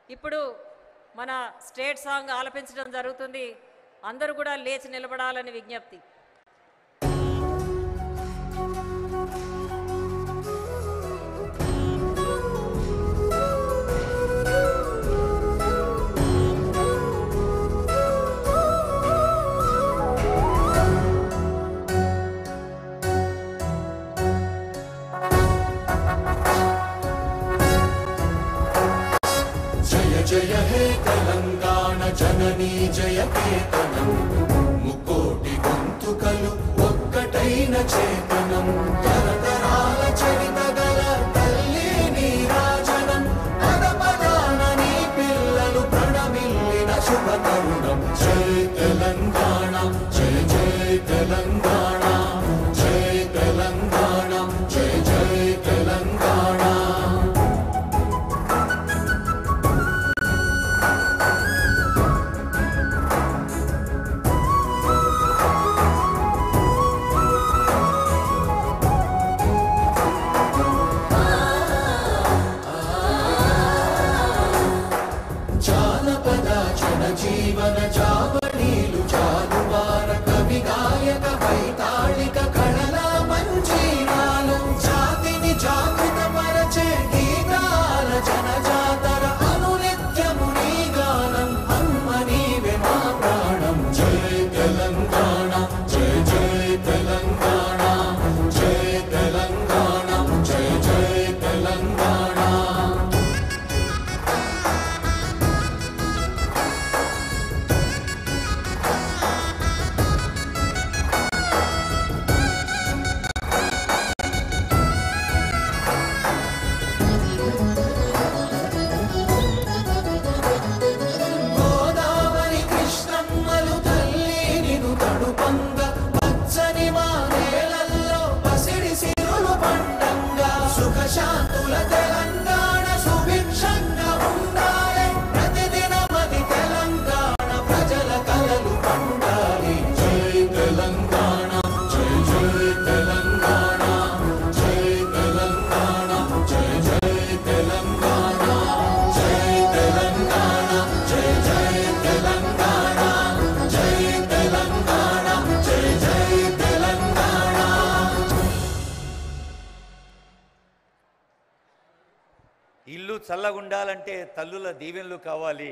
ఇప్పుడు మన state song ఆలపించడం జరుగుతుంది. అందరూ కూడా లేచి నిలబడాలని విజ్ఞప్తి. जय हे तेलंगाण जननी जय केतनम मुकोटि गोंतुकलु ఒక్కటైన చేతనం తరతరాల చరితగల తల్లి నీరాజనం పద పదాన నీ పిల్లలు ప్రణమిల్లిన శుభ తరుణం జై తెలంగాణ జై జై తెలంగాణ జై తెలంగాణ జై జై తెలంగాణ జీవన జావళీలు జాలువార కవి గాయక వైతాళిక కళల మంజీరాలు జాతిని జాగృత పరచే గీతాల జనజాతర అనునిత్యము నీ గానం అమ్మ నీవే మా ప్రాణం జై తెలంగాణ జై జై తెలంగాణ జై తెలంగాణ జై జై తెలంగాణ శాంతుల తెలంగాణ సుభిక్షంగా ఉండాలి ప్రతిదినమది తెలంగాణ ప్రజల కలలు పండాలి జై తెలంగాణ జై జై తెలంగాణ జై తెలంగాణ జై జై తెలంగాణ జై తెలంగాణ జై జై తెలంగాణ జై తెలంగాణ జై జై తెలంగాణ. ఇల్లు చల్లగుండాలంటే తల్లుల దీవెనలు కావాలి.